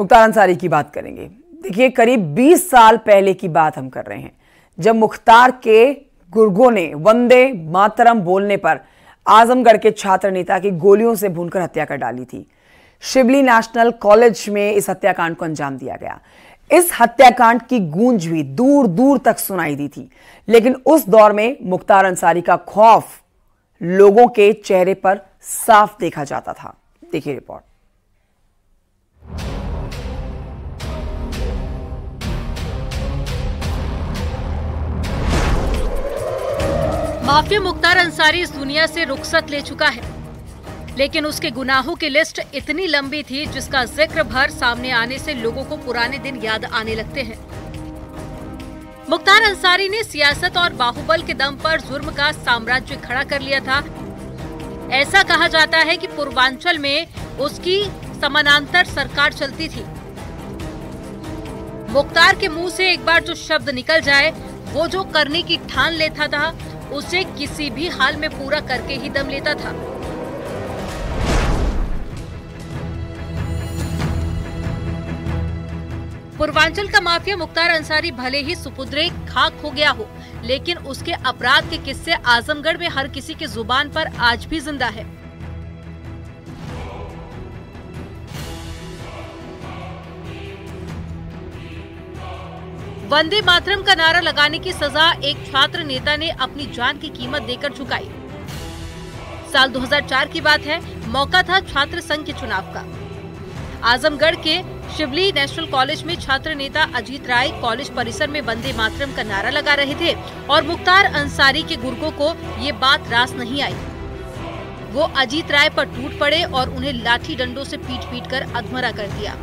मुख्तार अंसारी की बात करेंगे। देखिए, करीब 20 साल पहले की बात हम कर रहे हैं, जब मुख्तार के गुर्गों ने वंदे मातरम बोलने पर आजमगढ़ के छात्र नेता की गोलियों से भूनकर हत्या कर डाली थी। शिवली नेशनल कॉलेज में इस हत्याकांड को अंजाम दिया गया। इस हत्याकांड की गूंज भी दूर दूर तक सुनाई दी थी, लेकिन उस दौर में मुख्तार अंसारी का खौफ लोगों के चेहरे पर साफ देखा जाता था। देखिए रिपोर्ट। माफिया मुख्तार अंसारी इस दुनिया से रुखसत ले चुका है, लेकिन उसके गुनाहों की लिस्ट इतनी लंबी थी जिसका जिक्र भर सामने आने से लोगों को पुराने दिन याद आने लगते हैं। मुख्तार अंसारी ने सियासत और बाहुबल के दम पर जुर्म का साम्राज्य खड़ा कर लिया था। ऐसा कहा जाता है कि पूर्वांचल में उसकी समानांतर सरकार चलती थी। मुख्तार के मुंह से एक बार जो शब्द निकल जाए, वो जो करने की ठान लेता था उसे किसी भी हाल में पूरा करके ही दम लेता था। पूर्वांचल का माफिया मुख्तार अंसारी भले ही सुपुत्रे खाक हो गया हो, लेकिन उसके अपराध के किस्से आजमगढ़ में हर किसी की जुबान पर आज भी जिंदा है। वंदे मातरम का नारा लगाने की सजा एक छात्र नेता ने अपनी जान की कीमत देकर चुकाई। साल 2004 की बात है, मौका था छात्र संघ के चुनाव का। आजमगढ़ के शिवली नेशनल कॉलेज में छात्र नेता अजीत राय कॉलेज परिसर में वंदे मातरम का नारा लगा रहे थे और मुख्तार अंसारी के गुर्गों को ये बात रास नहीं आई। वो अजीत राय पर टूट पड़े और उन्हें लाठी डंडों से पीट कर अधमरा कर दिया।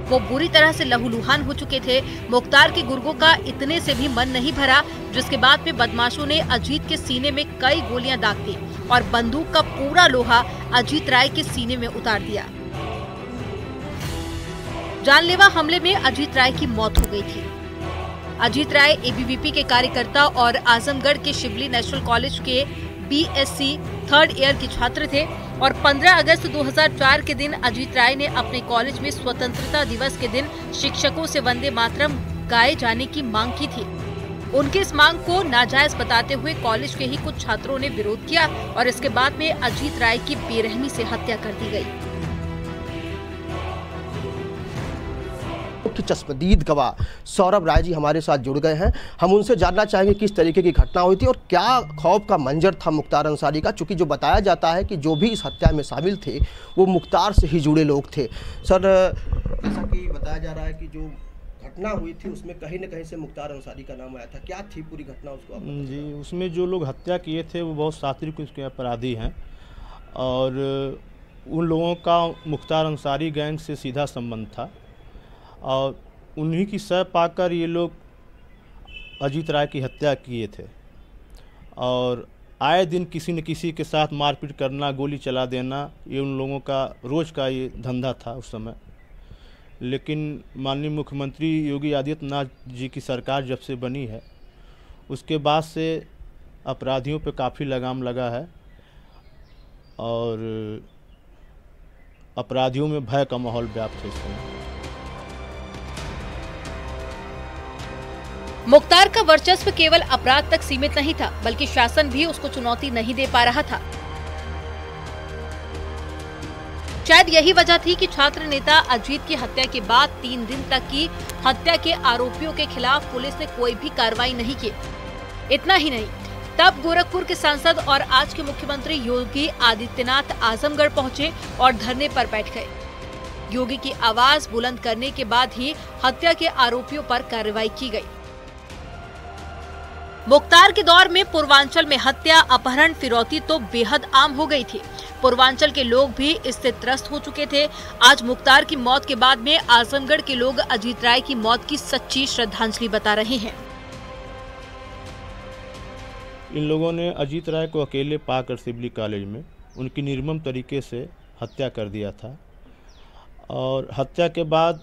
वो बुरी तरह से लहूलुहान हो चुके थे। मुख्तार के गुर्गों का इतने से भी मन नहीं भरा, जिसके बाद में बदमाशों ने अजीत के सीने में कई गोलियां दाग दी और बंदूक का पूरा लोहा अजीत राय के सीने में उतार दिया। जानलेवा हमले में अजीत राय की मौत हो गई थी। अजीत राय एबीवीपी के कार्यकर्ता और आजमगढ़ के शिवली नेशनल कॉलेज के बीएससी 3rd ईयर के छात्र थे और 15 अगस्त 2004 के दिन अजीत राय ने अपने कॉलेज में स्वतंत्रता दिवस के दिन शिक्षकों से वंदे मातरम गाए जाने की मांग की थी। उनकी इस मांग को नाजायज बताते हुए कॉलेज के ही कुछ छात्रों ने विरोध किया और इसके बाद में अजीत राय की बेरहमी से हत्या कर दी गई। मुख्य चश्मदीद गवाह सौरभ राय जी हमारे साथ जुड़ गए हैं। हम उनसे जानना चाहेंगे किस तरीके की घटना हुई थी और क्या खौफ का मंजर था मुख्तार अंसारी का, चूंकि जो बताया जाता है कि जो भी इस हत्या में शामिल थे वो मुख्तार से ही जुड़े लोग थे। सर, जैसा कि बताया जा रहा है कि जो घटना हुई थी उसमें कहीं न कहीं से मुख्तार अंसारी का नाम आया था, क्या थी पूरी घटना उसको आप जी? उसमें जो लोग हत्या किए थे वो बहुत सात्विक उसके अपराधी हैं और उन लोगों का मुख्तार अंसारी गैंग से सीधा संबंध था और उन्हीं की सह पाकर ये लोग अजीत राय की हत्या किए थे और आए दिन किसी न किसी के साथ मारपीट करना, गोली चला देना, ये उन लोगों का रोज़ का ये धंधा था उस समय। लेकिन माननीय मुख्यमंत्री योगी आदित्यनाथ जी की सरकार जब से बनी है उसके बाद से अपराधियों पे काफ़ी लगाम लगा है और अपराधियों में भय का माहौल व्याप्त है इस समय। मुख्तार का वर्चस्व केवल अपराध तक सीमित नहीं था, बल्कि शासन भी उसको चुनौती नहीं दे पा रहा था। शायद यही वजह थी कि छात्र नेता अजीत की हत्या के बाद 3 दिन तक की हत्या के आरोपियों के खिलाफ पुलिस ने कोई भी कार्रवाई नहीं की। इतना ही नहीं, तब गोरखपुर के सांसद और आज के मुख्यमंत्री योगी आदित्यनाथ आजमगढ़ पहुंचे और धरने पर बैठ गए। योगी की आवाज बुलंद करने के बाद ही हत्या के आरोपियों पर कार्रवाई की गई। मुख्तार के दौर में पूर्वांचल में हत्या, अपहरण, फिरौती तो बेहद आम हो गई थी। पूर्वांचल के लोग भी इससे त्रस्त हो चुके थे। आज मुख्तार की मौत के बाद में आजमगढ़ के लोग अजीत राय की मौत की सच्ची श्रद्धांजलि बता रहे हैं। इन लोगों ने अजीत राय को अकेले पाकर शिवली कॉलेज में उनकी निर्मम तरीके से हत्या कर दिया था और हत्या के बाद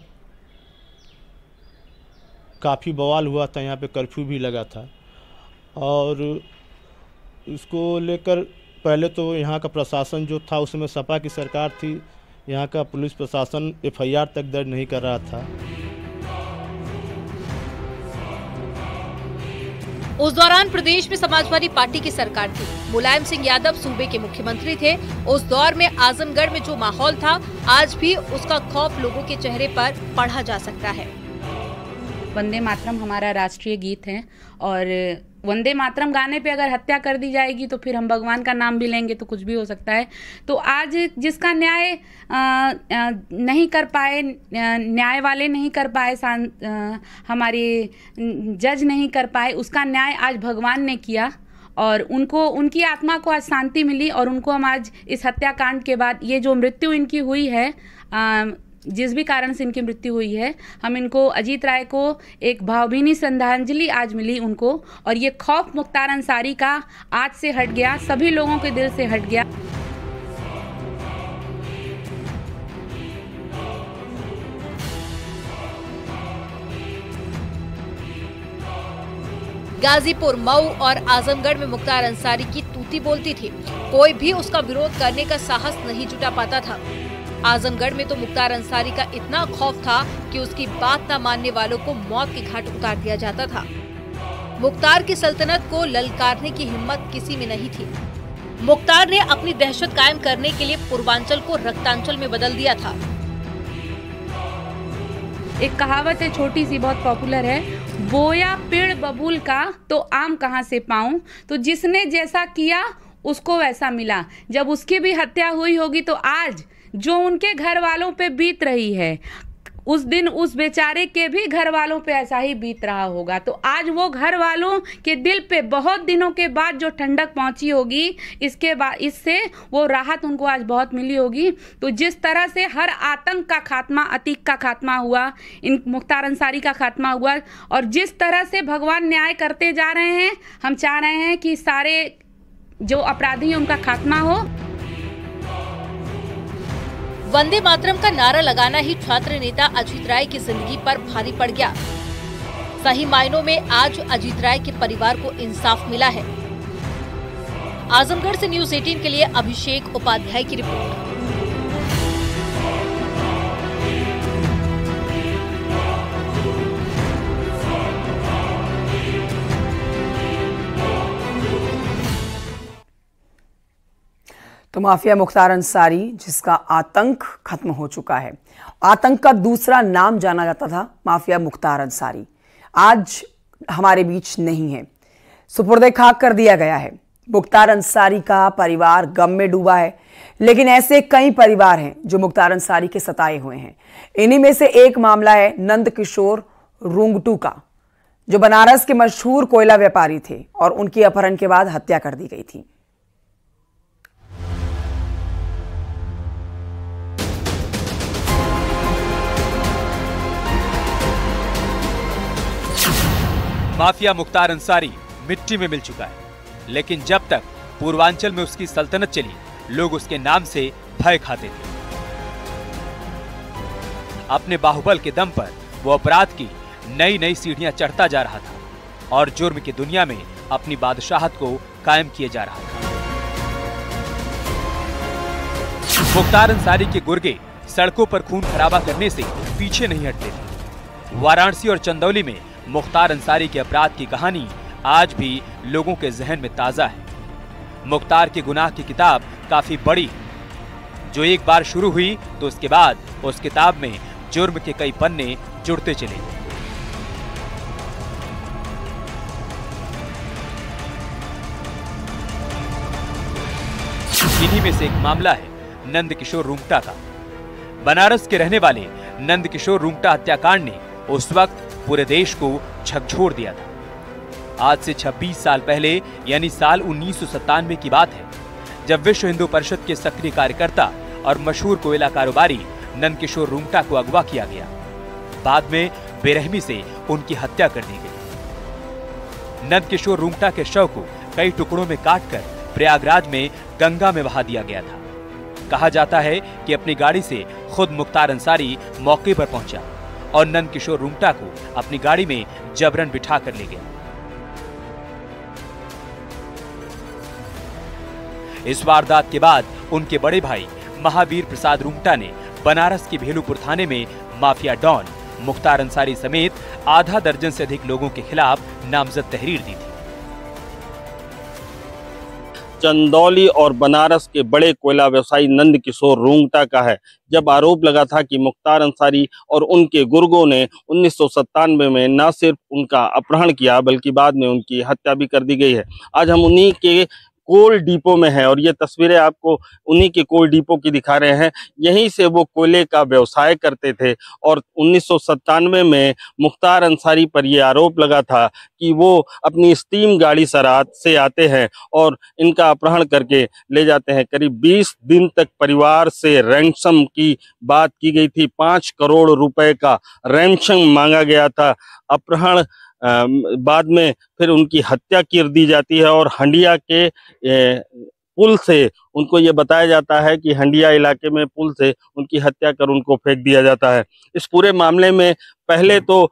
काफ़ी बवाल हुआ था, यहाँ पे कर्फ्यू भी लगा था और इसको लेकर पहले तो यहाँ का प्रशासन जो था उसमें सपा की सरकार थी, यहाँ का पुलिस प्रशासन FIR तक दर्ज नहीं कर रहा था। उस दौरान प्रदेश में समाजवादी पार्टी की सरकार थी। मुलायम सिंह यादव सूबे के मुख्यमंत्री थे। उस दौर में आजमगढ़ में जो माहौल था, आज भी उसका खौफ लोगों के चेहरे पर पढ़ा जा सकता है। वंदे मातरम हमारा राष्ट्रीय गीत है और वंदे मातरम गाने पे अगर हत्या कर दी जाएगी तो फिर हम भगवान का नाम भी लेंगे तो कुछ भी हो सकता है। तो आज जिसका न्याय नहीं कर पाए, न्याय वाले नहीं कर पाए, हमारे जज नहीं कर पाए, उसका न्याय आज भगवान ने किया और उनको, उनकी आत्मा को आज शांति मिली और उनको हम आज इस हत्याकांड के बाद ये जो मृत्यु इनकी हुई है, जिस भी कारण से इनकी मृत्यु हुई है, हम इनको, अजीत राय को एक भावभीनी श्रद्धांजलि आज मिली उनको, और ये खौफ मुख्तार अंसारी का आज से हट गया, सभी लोगों के दिल से हट गया। गाजीपुर, मऊ और आजमगढ़ में मुख्तार अंसारी की तूती बोलती थी। कोई भी उसका विरोध करने का साहस नहीं जुटा पाता था। आजमगढ़ में तो मुख्तार अंसारी का इतना खौफ था कि उसकी बात न मानने वालों को मौत के घाट उतार दिया जाता था। मुख्तार की सल्तनत को ललकारने की हिम्मत किसी में नहीं थी। मुख्तार ने अपनी दहशत कायम करने के लिए पूर्वांचल को रक्तांचल में बदल दिया था। एक कहावत है, छोटी सी, बहुत पॉपुलर है, बोया पेड़ बबूल का तो आम कहाँ से पाऊं। तो जिसने जैसा किया उसको वैसा मिला। जब उसकी भी हत्या हुई होगी तो आज जो उनके घर वालों पे बीत रही है, उस दिन उस बेचारे के भी घर वालों पे ऐसा ही बीत रहा होगा। तो आज वो घर वालों के दिल पे बहुत दिनों के बाद जो ठंडक पहुंची होगी, इसके बाद इससे वो राहत उनको आज बहुत मिली होगी। तो जिस तरह से हर आतंक का खात्मा, अतीक का खात्मा हुआ, इन मुख्तार अंसारी का खात्मा हुआ, और जिस तरह से भगवान न्याय करते जा रहे हैं, हम चाह रहे हैं कि सारे जो अपराधी हैं उनका खात्मा हो। वंदे मातरम का नारा लगाना ही छात्र नेता अजीत राय की जिंदगी पर भारी पड़ गया। सही मायनों में आज अजीत राय के परिवार को इंसाफ मिला है। आजमगढ़ से न्यूज़ 18 के लिए अभिषेक उपाध्याय की रिपोर्ट। तो माफिया मुख्तार अंसारी, जिसका आतंक खत्म हो चुका है, आतंक का दूसरा नाम जाना जाता था माफिया मुख्तार अंसारी, आज हमारे बीच नहीं है, सुपुर्दे खाक कर दिया गया है। मुख्तार अंसारी का परिवार गम में डूबा है, लेकिन ऐसे कई परिवार हैं जो मुख्तार अंसारी के सताए हुए हैं। इन्हीं में से एक मामला है नंद किशोर रुंगटू का, जो बनारस के मशहूर कोयला व्यापारी थे और उनकी अपहरण के बाद हत्या कर दी गई थी। माफिया मुख्तार अंसारी मिट्टी में मिल चुका है, लेकिन जब तक पूर्वांचल में उसकी सल्तनत चली, लोग उसके नाम से भय खाते थे। अपने बाहुबल के दम पर वो अपराध की नई नई सीढ़ियां चढ़ता जा रहा था और जुर्म की दुनिया में अपनी बादशाहत को कायम किए जा रहा था। मुख्तार अंसारी के गुर्गे सड़कों पर खून खराबा करने से पीछे नहीं हटते थे। वाराणसी और चंदौली में मुख्तार अंसारी के अपराध की कहानी आज भी लोगों के जहन में ताजा है। मुख्तार के गुनाह की किताब काफी बड़ी है, जो एक बार शुरू हुई तो उसके बाद उस किताब में जुर्म के कई पन्ने जुड़ते चले गए। इन्हीं में से एक मामला है नंद किशोर रुंगटा का। बनारस के रहने वाले नंद किशोर रुंगटा हत्याकांड ने उस वक्त पूरे देश को झकझोर दिया था। आज से 26 साल पहले, यानी साल 1997 की बात है, जब विश्व हिंदू परिषद के सक्रिय कार्यकर्ता और मशहूर कोयला कारोबारी नंद किशोर रुंगटा को अगवा किया गया। बाद में बेरहमी से उनकी हत्या कर दी गई। नंद किशोर रुंगटा के शव को कई टुकड़ों में काटकर प्रयागराज में गंगा में बहा दिया गया था। कहा जाता है कि अपनी गाड़ी से खुद मुख्तार अंसारी मौके पर पहुंचा और नंद किशोर रुंगटा को अपनी गाड़ी में जबरन बिठा कर ले गया। इस वारदात के बाद उनके बड़े भाई महावीर प्रसाद रुंगटा ने बनारस के भेलूपुर थाने में माफिया डॉन मुख्तार अंसारी समेत आधा दर्जन से अधिक लोगों के खिलाफ नामजद तहरीर दी थी। चंदौली और बनारस के बड़े कोयला व्यवसायी नंद किशोर रुंगटा का है, जब आरोप लगा था कि मुख्तार अंसारी और उनके गुर्गों ने 1997 में न सिर्फ उनका अपहरण किया बल्कि बाद में उनकी हत्या भी कर दी गई है। आज हम उन्हीं के कोल डिपो में हैं और ये तस्वीरें आपको उन्हीं के कोल डिपो की दिखा रहे हैं। यहीं से वो कोयले का व्यवसाय करते थे और 1997 में मुख्तार अंसारी पर ये आरोप लगा था कि वो अपनी स्टीम गाड़ी सरात से आते हैं और इनका अपहरण करके ले जाते हैं। करीब 20 दिन तक परिवार से रैंसम की बात की गई थी। 5 करोड़ रुपए का रैंसम मांगा गया था। अपहरण बाद में फिर उनकी हत्या कर दी जाती है और हंडिया के पुल से उनको ये बताया जाता है कि हंडिया इलाके में पुल से उनकी हत्या कर उनको फेंक दिया जाता है। इस पूरे मामले में पहले तो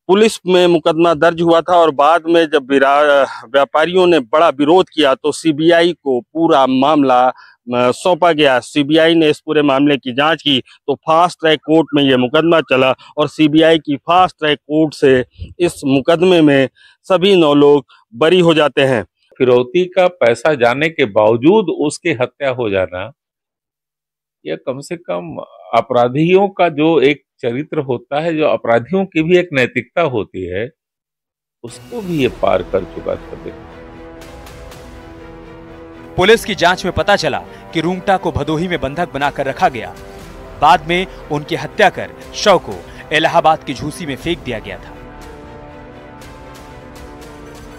पुलिस में मुकदमा दर्ज हुआ था और बाद में जब व्यापारियों ने बड़ा विरोध किया तो सीबीआई को पूरा मामला सौंपा गया। सीबीआई ने इस पूरे मामले की जांच की तो फास्ट ट्रैक कोर्ट में यह मुकदमा चला और सीबीआई की फास्ट ट्रैक कोर्ट से इस मुकदमे में सभी 9 लोग बरी हो जाते हैं। फिरौती का पैसा जाने के बावजूद उसकी हत्या हो जाना, यह कम से कम अपराधियों का जो एक चरित्र होता है, जो अपराधियों की भी एक नैतिकता होती है, उसको भी ये पार कर चुका था। पुलिस की जांच में पता चला कि रुंगटा को भदोही में बंधक बनाकर रखा गया। बाद में उनकी हत्या कर शव को इलाहाबाद की झूसी में फेंक दिया गया था।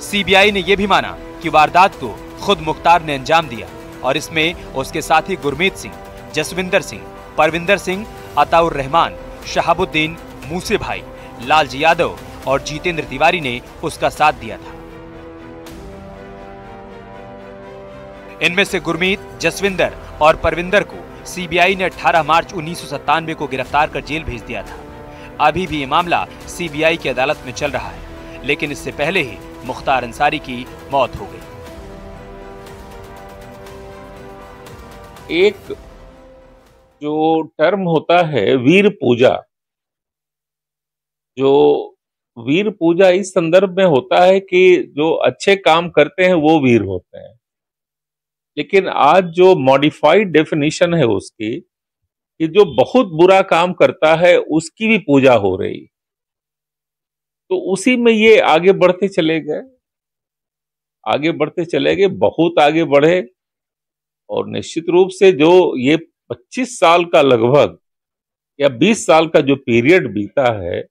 सीबीआई ने यह भी माना कि वारदात को खुद मुख्तार ने अंजाम दिया और इसमें उसके साथी गुरमीत सिंह, जसविंदर सिंह, परविंदर सिंह, अताउर रहमान, शहाबुद्दीन, मूसे भाई, लालजी यादव और जितेंद्र तिवारी ने उसका साथ दिया था। इनमें से गुरमीत, जसविंदर और परविंदर को सीबीआई ने 18 मार्च 1997 को गिरफ्तार कर जेल भेज दिया था। अभी भी ये मामला सीबीआई की अदालत में चल रहा है, लेकिन इससे पहले ही मुख्तार अंसारी की मौत हो गई। एक जो टर्म होता है वीर पूजा, जो वीर पूजा इस संदर्भ में होता है कि जो अच्छे काम करते हैं वो वीर होते हैं, लेकिन आज जो मॉडिफाइड डेफिनेशन है उसकी कि जो बहुत बुरा काम करता है उसकी भी पूजा हो रही, तो उसी में ये आगे बढ़ते चले गए, बहुत आगे बढ़े और निश्चित रूप से जो ये 25 साल का लगभग या 20 साल का जो पीरियड बीता है,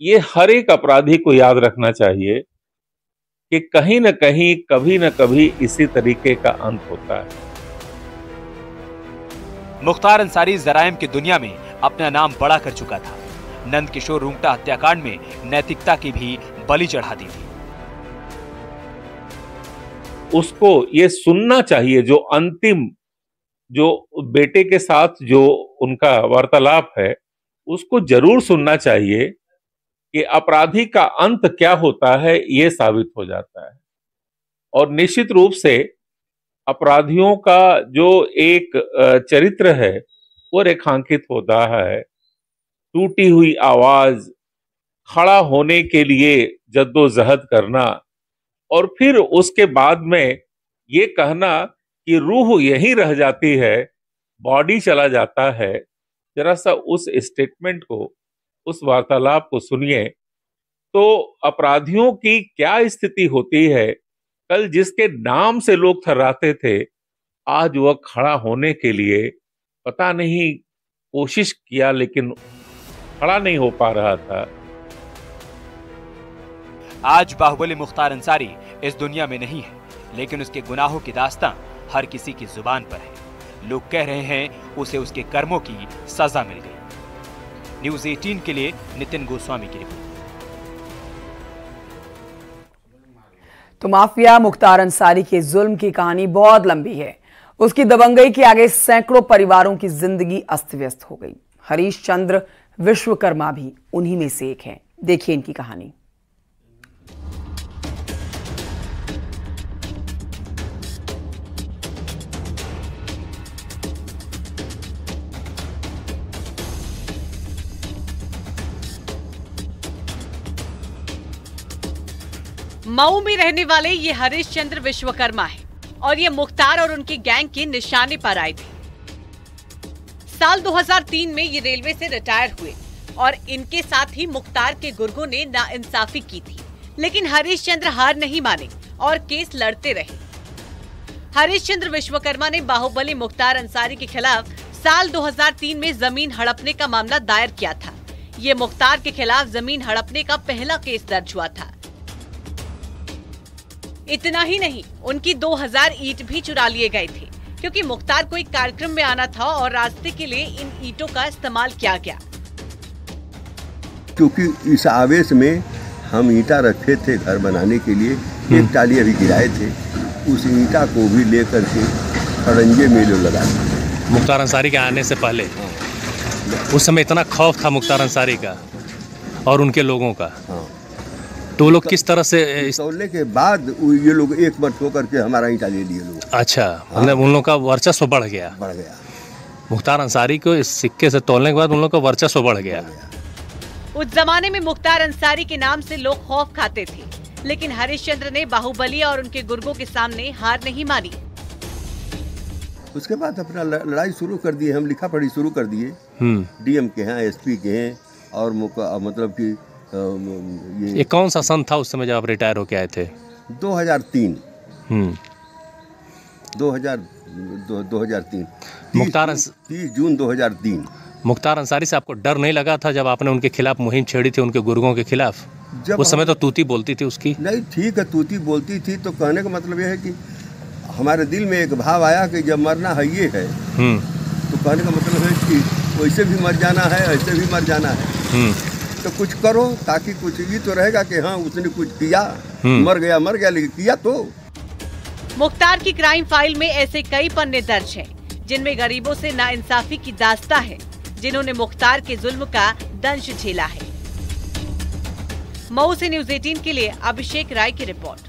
ये हर एक अपराधी को याद रखना चाहिए कि कहीं न कहीं, कभी न कभी इसी तरीके का अंत होता है। मुख्तार अंसारी जराइम की दुनिया में अपना नाम बड़ा कर चुका था। नंद किशोर रुंगटा हत्याकांड में नैतिकता की भी बलि चढ़ा दी थी। उसको ये सुनना चाहिए, जो अंतिम जो बेटे के साथ जो उनका वार्तालाप है उसको जरूर सुनना चाहिए कि अपराधी का अंत क्या होता है, ये साबित हो जाता है। और निश्चित रूप से अपराधियों का जो एक चरित्र है वो रेखांकित होता है। टूटी हुई आवाज, खड़ा होने के लिए जद्दोजहद करना और फिर उसके बाद में ये कहना कि रूह यहीं रह जाती है, बॉडी चला जाता है। जरा सा उस स्टेटमेंट को, उस वार्तालाप को सुनिए तो अपराधियों की क्या स्थिति होती है। कल जिसके नाम से लोग थर्राते थे, आज वह खड़ा होने के लिए पता नहीं कोशिश किया लेकिन खड़ा नहीं हो पा रहा था। आज बाहुबली मुख्तार अंसारी इस दुनिया में नहीं है, लेकिन उसके गुनाहों की दास्तां हर किसी की जुबान पर है। लोग कह रहे हैं उसे उसके कर्मों की सजा मिल गई। न्यूज़ 18 के लिए नितिन गोस्वामी की रिपोर्ट। तो माफिया मुख्तार अंसारी के जुल्म की कहानी बहुत लंबी है। उसकी दबंगई के आगे सैकड़ों परिवारों की जिंदगी अस्त व्यस्त हो गई। हरीश चंद्र विश्वकर्मा भी उन्हीं में से एक हैं। देखिए इनकी कहानी। मऊ में रहने वाले ये हरीश चंद्र विश्वकर्मा है और ये मुख्तार और उनकी गैंग के निशाने पर आए थे। साल 2003 में ये रेलवे से रिटायर हुए और इनके साथ ही मुख्तार के गुर्गों ने नाइंसाफी की थी, लेकिन हरीश चंद्र हार नहीं माने और केस लड़ते रहे। हरीश चंद्र विश्वकर्मा ने बाहुबली मुख्तार अंसारी के खिलाफ साल 2003 में जमीन हड़पने का मामला दायर किया था। ये मुख्तार के खिलाफ जमीन हड़पने का पहला केस दर्ज हुआ था। इतना ही नहीं, उनकी 2000 ईंट भी चुरा लिए गए थे क्योंकि मुख्तार को एक कार्यक्रम में आना था और रास्ते के लिए इन ईंटों का इस्तेमाल किया गया। क्योंकि इस आवेश में हम ईंटा रखे थे घर बनाने के लिए, एक टाली अभी गिराए थे, उस ईंटा को भी लेकर के खड़ंजे में जो लगा मुख्तार अंसारी के आने से पहले। उस समय इतना खौफ था मुख्तार अंसारी का और उनके लोगों का। तो वो लोग किस तरह से तोड़ने के बाद ये लोग एक बार होकर के हमारा ईंटा ले लिए लोग। अच्छा, मतलब उन लोग का वर्चस्व बढ़ गया। मुख्तार अंसारी को इस सिक्के से तोड़ने के बाद उन लोग का वर्चस्व बढ़ गया। उस जमाने में मुख्तार अंसारी के नाम से लोग खौफ खाते थे, लेकिन हरीश चंद्र ने बाहुबली और उनके गुर्गों के सामने हार नहीं मानी। उसके बाद अपना लड़ाई शुरू कर दी, हम लिखा पढ़ी शुरू कर दिए। डीएम के हैं, एसपी के हैं और मतलब कि ये कौन सा सन था उस समय जब आप रिटायर होके आए थे? 2003। 2003 मुख्तार 30 जून 2003। मुख्तार अंसारी से आपको डर नहीं लगा था जब आपने उनके खिलाफ मुहिम छेड़ी थी, उनके गुर्गों के खिलाफ? उस समय तो तूती बोलती थी उसकी। नहीं, ठीक है, तूती बोलती थी, तो कहने का मतलब यह है कि हमारे दिल में एक भाव आया कि जब मरना है ये है, तो कहने का मतलब है कि वैसे भी मर जाना है, ऐसे भी मर जाना है, तो कुछ करो ताकि कुछ ये तो रहेगा कि हाँ उसने कुछ किया, मर गया, लेकिन किया तो। मुख्तार की क्राइम फाइल में ऐसे कई पन्ने दर्ज हैं, जिनमें गरीबों से नाइंसाफी की दास्तां है, जिन्होंने मुख्तार के जुल्म का दंश झेला है। मऊ से न्यूज़ 18 के लिए अभिषेक राय की रिपोर्ट।